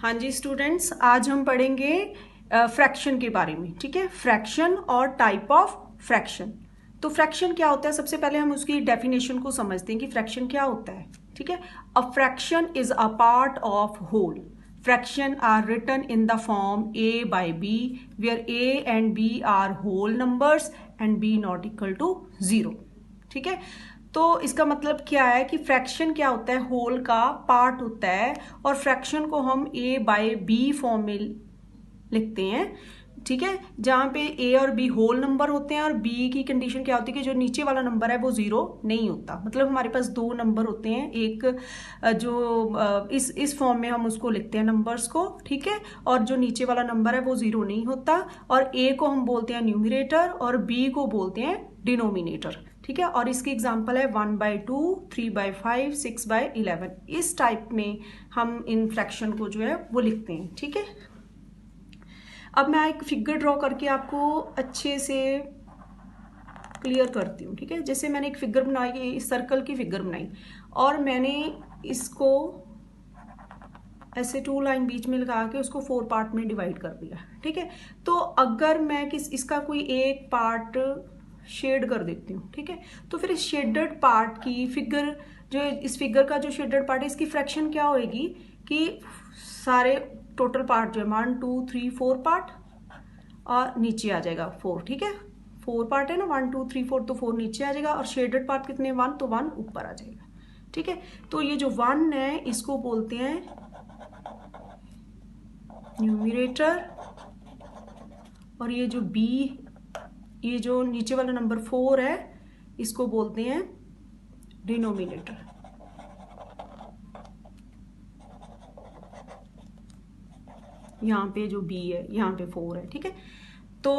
हाँ जी स्टूडेंट्स, आज हम पढ़ेंगे फ्रैक्शन के बारे में। ठीक है, फ्रैक्शन और टाइप ऑफ फ्रैक्शन। तो फ्रैक्शन क्या होता है, सबसे पहले हम उसकी डेफिनेशन को समझते हैं कि फ्रैक्शन क्या होता है। ठीक है, a fraction is a part of whole. Fraction are written in the form a by b where a and b are whole numbers and b not equal to 0। ठीक है, तो इसका मतलब क्या है कि फ्रैक्शन क्या होता है, होल का पार्ट होता है और फ्रैक्शन को हम a बाय b फॉर्म में लिखते हैं। ठीक है, जहां पे a और b होल नंबर होते हैं और b की कंडीशन क्या होती है कि जो नीचे वाला नंबर है वो जीरो नहीं होता। मतलब हमारे पास दो नंबर होते हैं, एक जो इस फॉर्म में हम उसको लिखते हैं नंबर्स को। ठीक है, और जो नीचे वाला नंबर है वो जीरो नहीं होता और a को हम बोलते हैं न्यूमरेटर और b को बोलते हैं डिनोमिनेटर। ठीक है, और इसकी एग्जांपल है 1/2, 3/5, 6/11। इस टाइप में हम इन फ्रैक्शन को जो है वो लिखते हैं। ठीक है, अब मैं एक फिगर ड्रॉ करके आपको अच्छे से क्लियर करती हूँ। ठीक है, जैसे मैंने एक फिगर बनाई, इस सर्कल की फिगर बनाई और मैंने इसको ऐसे 2 लाइन बीच में लगा के उसको 4 पार्ट में डिवाइड कर दिया। ठीक है, तो अगर मैं इसका कोई एक पार्ट शेड कर देती हूँ, ठीक है, तो फिर इस शेडेड पार्ट की फिगर, जो इस फिगर का जो शेडेड पार्ट है, इसकी फ्रैक्शन क्या होगी कि सारे टोटल पार्ट जो है 1 2 3 4 पार्ट और नीचे आ जाएगा 4। ठीक है, 4 पार्ट है ना, 1 2 3 4, तो 4 नीचे आ जाएगा और शेडेड पार्ट कितने 1, तो 1 ऊपर आ जाएगा। ठीक है, तो ये जो 1 है इसको बोलते हैं न्यूमरेटर और ये जो b, ये जो नीचे वाला नंबर 4 है इसको बोलते हैं डिनोमिनेटर। यहाँ पे जो b है, यहाँ पे 4 है। ठीक है, तो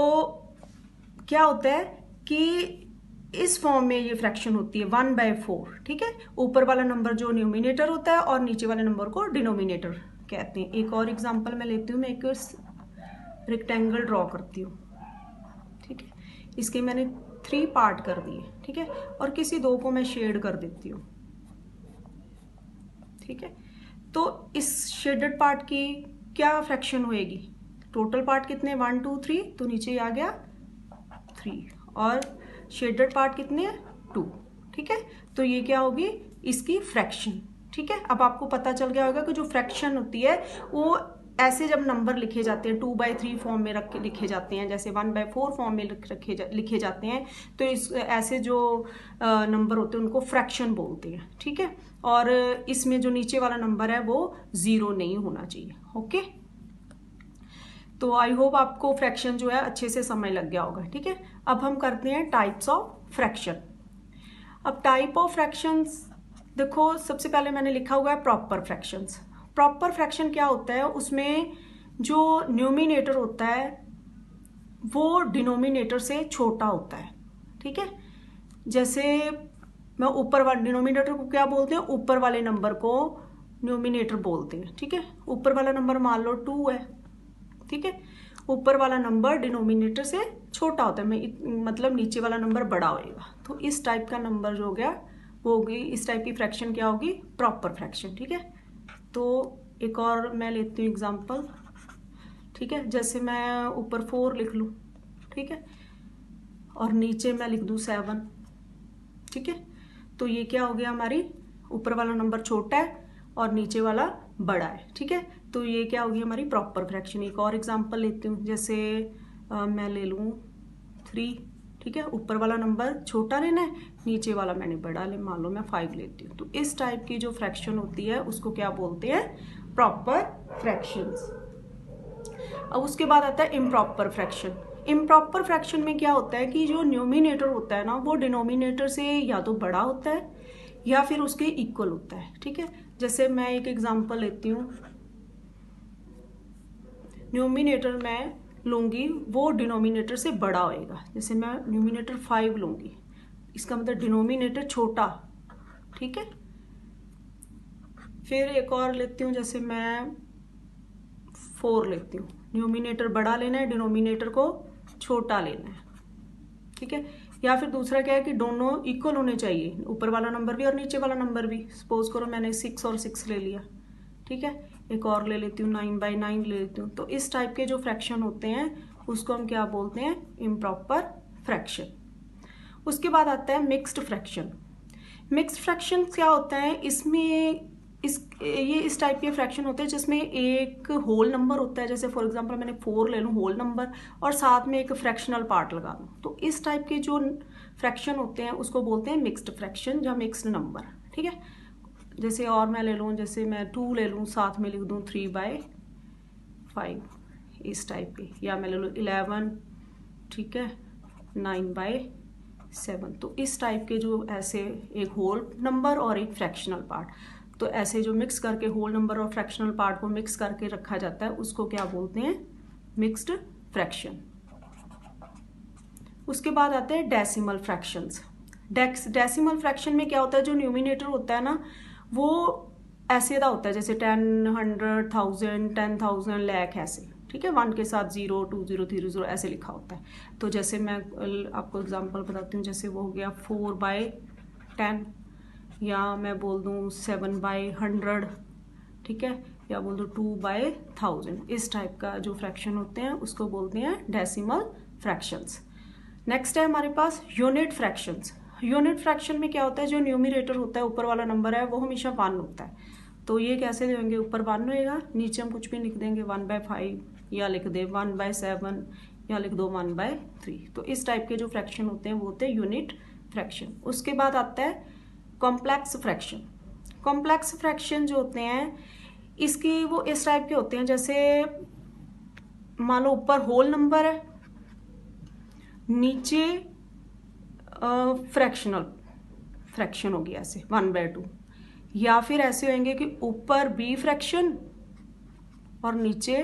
क्या होता है कि इस फॉर्म में ये फ्रैक्शन होती है 1/4। ठीक है, ऊपर वाला नंबर जो न्यूमिनेटर होता है और नीचे वाले नंबर को डिनोमिनेटर कहते हैं। एक और एग्जांपल मैं लेती हूँ, मैं एक रेक्टेंगल ड्रॉ करती हूँ। ठीक है, इसके मैंने 3 पार्ट कर दिए। ठीक है, और किसी दो को मैं शेड कर देती हूँ। ठीक है, तो इस शेडेड पार्ट की क्या फ्रैक्शन होएगी, टोटल पार्ट कितने 1 2 3, तो नीचे आ गया 3 और शेडेड पार्ट कितने हैं 2। ठीक है, तो ये क्या होगी इसकी फ्रैक्शन। ठीक है, अब आपको पता चल गया होगा कि जो फ्रैक्शन होती है वो ऐसे जब नंबर लिखे जाते हैं 2/3 फॉर्म में रख के लिखे जाते हैं, जैसे 1/4 फॉर्म में लिखे जाते हैं, तो इस ऐसे जो नंबर होते हैं उनको फ्रैक्शन बोलते हैं। ठीक है, और इसमें जो नीचे वाला नंबर है वो जीरो नहीं होना चाहिए। ओके, तो आई होप आपको फ्रैक्शन जो है अच्छे से समझ लग गया होगा। ठीक है, अब हम करते हैं टाइप्स ऑफ फ्रैक्शन। अब टाइप ऑफ फ्रैक्शंस देखो, सबसे पहले मैंने लिखा हुआ है प्रॉपर फ्रैक्शंस। प्रॉपर फ्रैक्शन क्या होता है, उसमें जो न्यूमिनेटर होता है वो डिनोमिनेटर से छोटा होता है। ठीक है, जैसे मैं ऊपर वाले डिनोमिनेटर को क्या बोलते हैं, ऊपर वाले नंबर को न्यूमिनेटर बोलते हैं। ठीक है, ऊपर वाला नंबर मान लो 2 है। ठीक है, ऊपर वाला नंबर डिनोमिनेटर से छोटा होता है, मतलब नीचे वाला नंबर बड़ा होएगा। तो इस टाइप का नंबर जो हो गया वो होगी, इस टाइप की फ्रैक्शन क्या होगी, प्रॉपर फ्रैक्शन। ठीक है, तो एक और मैं लेती हूँ एग्जांपल। ठीक है, जैसे मैं ऊपर 4 लिख लूँ, ठीक है, और नीचे मैं लिख दूँ 7। ठीक है, तो ये क्या हो गया, हमारी ऊपर वाला नंबर छोटा है और नीचे वाला बड़ा है। ठीक है, तो ये क्या होगी हमारी प्रॉपर फ्रैक्शन। एक और एग्जांपल लेती हूँ, जैसे मैं ले लूँ 3। ठीक है, ऊपर वाला नंबर छोटा लेना है, नीचे वाला मैंने बड़ा ले, मान लो मैं 5 लेती हूँ। तो इस टाइप की जो फ्रैक्शन होती है उसको क्या बोलते हैं, प्रॉपर फ्रैक्शंस। अब उसके बाद आता है इम्प्रॉपर फ्रैक्शन। इम्प्रॉपर फ्रैक्शन में क्या होता है कि जो न्यूमिनेटर होता है ना वो डिनोमिनेटर से या तो बड़ा होता है या फिर उसके इक्वल होता है। ठीक है, जैसे मैं एक एग्जांपल लेती हूँ, न्यूमिनेटर मैं लूंगी वो डिनोमिनेटर से बड़ा होएगा। जैसे मैं न्यूमिनेटर 5 लूंगी, इसका मतलब डिनोमिनेटर छोटा। ठीक है, फिर एक और लेती हूँ, जैसे मैं 4 लेती हूँ, न्यूमिनेटर बड़ा लेना है, डिनोमिनेटर को छोटा लेना है। ठीक है, या फिर दूसरा क्या है कि दोनों इक्वल होने चाहिए, ऊपर वाला नंबर भी और नीचे वाला नंबर भी। सपोज करो मैंने 6 और 6 ले लिया। ठीक है, एक और ले लेती हूँ 9/9 ले लेती हूँ। तो इस टाइप के जो फ्रैक्शन होते हैं उसको हम क्या बोलते हैं, इम्प्रॉपर फ्रैक्शन। उसके बाद आता है मिक्स्ड फ्रैक्शन। मिक्स्ड फ्रैक्शन क्या होता है, इसमें इस टाइप के फ्रैक्शन होते हैं जिसमें एक होल नंबर होता है, जैसे फॉर एग्जांपल मैंने 4 ले लूँ होल नंबर और साथ में एक फ्रैक्शनल पार्ट लगा दूँ। तो इस टाइप के जो फ्रैक्शन होते हैं उसको बोलते हैं मिक्स्ड फ्रैक्शन या मिक्स्ड नंबर, ठीक है। जैसे और मैं ले लूँ, जैसे मैं 2 ले लूँ, साथ में लिख दूँ 3/5 इस टाइप के, या मैं ले लूँ 11, ठीक है, 9/7। तो इस टाइप के जो ऐसे एक होल नंबर और एक फ्रैक्शनल पार्ट, तो ऐसे जो मिक्स करके होल नंबर और फ्रैक्शनल पार्ट को मिक्स करके रखा जाता है उसको क्या बोलते हैं, मिक्स्ड फ्रैक्शन। उसके बाद आते हैं डेसिमल फ्रैक्शंस। डेसिमल फ्रैक्शन में क्या होता है, जो न्यूमिनेटर होता है ना वो ऐसे का होता है, जैसे 10, 100, 1000, 10,000, लाख ऐसे, ठीक है। 1 के साथ 0, 2, 0, 3, 0 ऐसे लिखा होता है। तो जैसे मैं आपको एग्जांपल बताती हूँ, जैसे वो हो गया 4/10, या मैं बोल दूँ 7/100, ठीक है, या बोल दूँ 2/1000। इस टाइप का जो फ्रैक्शन होते हैं उसको बोलते हैं डेसिमल फ्रैक्शंस। नेक्स्ट है हमारे पास यूनिट फ्रैक्शंस। यूनिट फ्रैक्शन में क्या होता है, जो न्यूमिनेटर होता है ऊपर वाला नंबर है वो हमेशा 1 होता है। तो ये कैसे देंगे, ऊपर 1 होएगा, नीचे हम कुछ भी लिख देंगे 1/5, या लिख दे 1/7, या लिख दो 1/3। तो इस टाइप के जो फ्रैक्शन होते हैं वो होते हैं यूनिट फ्रैक्शन। उसके बाद आता है कॉम्प्लेक्स फ्रैक्शन। कॉम्प्लेक्स फ्रैक्शन जो होते हैं इसकी वो इस टाइप के होते हैं, जैसे मान लो ऊपर होल नंबर है, नीचे फ्रैक्शन होगी ऐसे 1/2, या फिर ऐसे होंगे कि ऊपर बी फ्रैक्शन और नीचे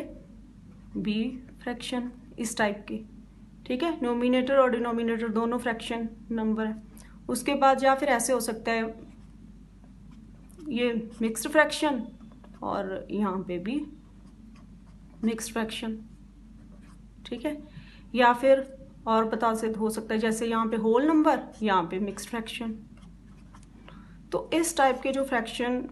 बी फ्रैक्शन, इस टाइप के, ठीक है। न्यूमिनेटर और डिनोमिनेटर दोनों फ्रैक्शन नंबर है। उसके बाद या फिर ऐसे हो सकता है ये मिक्स्ड फ्रैक्शन और यहाँ पे भी मिक्स्ड फ्रैक्शन, ठीक है। या फिर और बता से हो सकता है जैसे यहाँ पे होल नंबर, यहाँ पे मिक्स्ड फ्रैक्शन। तो इस टाइप के जो फ्रैक्शन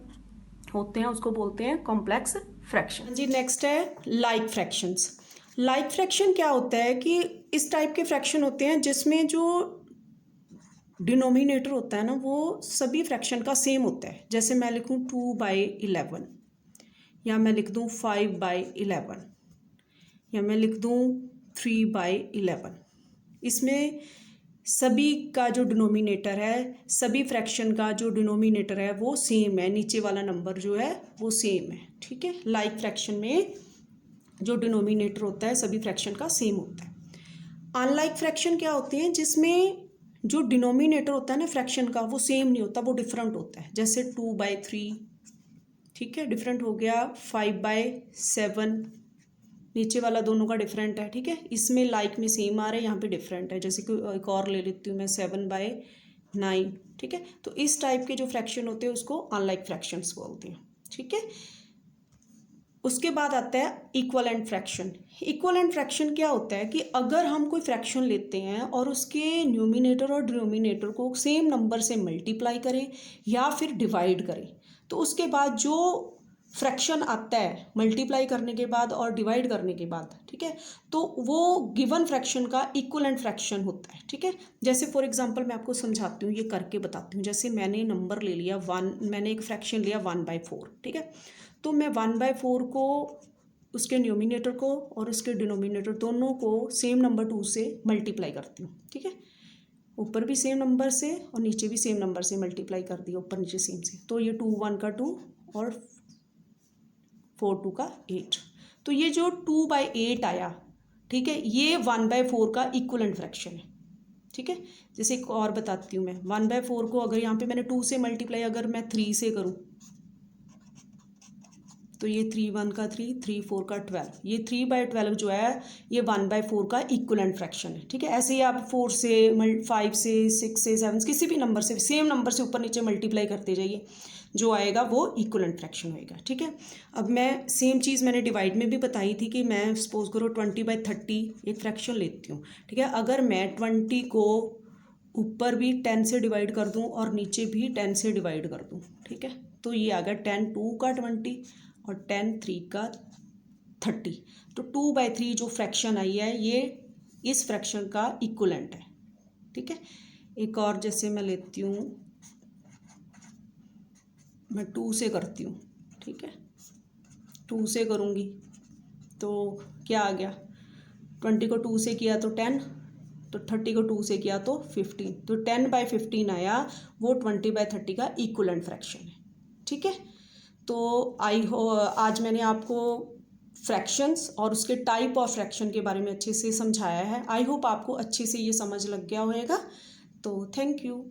होते हैं उसको बोलते हैं कॉम्प्लेक्स फ्रैक्शन। जी नेक्स्ट है लाइक फ्रैक्शंस। लाइक फ्रैक्शन क्या होता है कि इस टाइप के फ्रैक्शन होते हैं जिसमें जो डिनोमिनेटर होता है ना वो सभी फ्रैक्शन का सेम होता है। जैसे मैं लिखूँ 2/11, या मैं लिख दूँ 5/11, या मैं लिख दूँ 3/11। इसमें सभी का जो डिनोमिनेटर है, सभी फ्रैक्शन का जो डिनोमिनेटर है वो सेम है, नीचे वाला नंबर जो है वो सेम है, ठीक है। लाइक फ्रैक्शन में जो डिनोमिनेटर होता है सभी फ्रैक्शन का सेम होता है। अनलाइक फ्रैक्शन क्या होते हैं, जिसमें जो डिनोमिनेटर होता है ना फ्रैक्शन का वो सेम नहीं होता, वो डिफरेंट होता है। जैसे 2/3, ठीक है, डिफरेंट हो गया। 5/7, नीचे वाला दोनों का डिफरेंट है, ठीक है। इसमें लाइक में सेम आ रहा है, यहाँ पे डिफरेंट है। जैसे कि एक और ले लेती हूँ मैं 7/9, ठीक है। तो इस टाइप के जो फ्रैक्शन होते हैं उसको अनलाइक फ्रैक्शंस बोलते हैं, ठीक है। उसके बाद आता है इक्वलेंट फ्रैक्शन। इक्वलेंट फ्रैक्शन क्या होता है कि अगर हम कोई फ्रैक्शन लेते हैं और उसके न्यूमिनेटर और डिनोमिनेटर को सेम नंबर से मल्टीप्लाई करें या फिर डिवाइड करें, तो उसके बाद जो फ्रैक्शन आता है मल्टीप्लाई करने के बाद और डिवाइड करने के बाद, ठीक है, तो वो गिवन फ्रैक्शन का इक्वलेंट फ्रैक्शन होता है, ठीक है। जैसे फॉर एग्जांपल मैं आपको समझाती हूँ, ये करके बताती हूँ। जैसे मैंने नंबर ले लिया 1, मैंने एक फ्रैक्शन लिया 1/4, ठीक है। तो मैं 1/4 को उसके न्यूमिनेटर को और उसके डिनोमिनेटर दोनों को सेम नंबर 2 से मल्टीप्लाई करती हूँ, ठीक है। ऊपर भी सेम नंबर से और नीचे भी सेम नंबर से मल्टीप्लाई कर दिया, ऊपर नीचे सेम से। तो ये 2 1 का 2 और 4 2 का 8। तो ये जो 2/8 आया, ठीक है, ये 1/4 का इक्वलेंट फ्रैक्शन है, ठीक है। जैसे एक और बताती हूँ मैं, 1/4 को अगर यहाँ पे मैंने 2 से मल्टीप्लाई अगर मैं 3 से करूँ तो ये 3 1 का 3, 3 4 का 12, ये 3/12 जो है ये 1/4 का इक्वलेंट फ्रैक्शन है, ठीक है। ऐसे ही आप 4 से 5 से 6 से 7 किसी भी नंबर से सेम नंबर से ऊपर नीचे मल्टीप्लाई करते जाइए, जो आएगा वो इक्वलेंट फ्रैक्शन होएगा, ठीक है। अब मैं सेम चीज़ मैंने डिवाइड में भी बताई थी कि मैं सपोज करो 20/30 एक फ्रैक्शन लेती हूँ, ठीक है। अगर मैं 20 को ऊपर भी 10 से डिवाइड कर दूँ और नीचे भी 10 से डिवाइड कर दूँ, ठीक है, तो ये आ गया 10 2 का 20 और 10 3 का 30। तो 2/3 जो फ्रैक्शन आई है ये इस फ्रैक्शन का इक्वलेंट है। ठीक है, एक और जैसे मैं लेती हूँ, मैं 2 से करती हूँ। ठीक है, 2 से करूँगी तो क्या आ गया, 20 को 2 से किया तो 10, तो 30 को 2 से किया तो 15, तो 10/15 आया, वो 20/30 का इक्वलेंट फ्रैक्शन है। ठीक है, तो आज मैंने आपको फ्रैक्शंस और उसके टाइप ऑफ फ्रैक्शन के बारे में अच्छे से समझाया है। आई होप आपको अच्छे से ये समझ लग गया होगा। तो थैंक यू।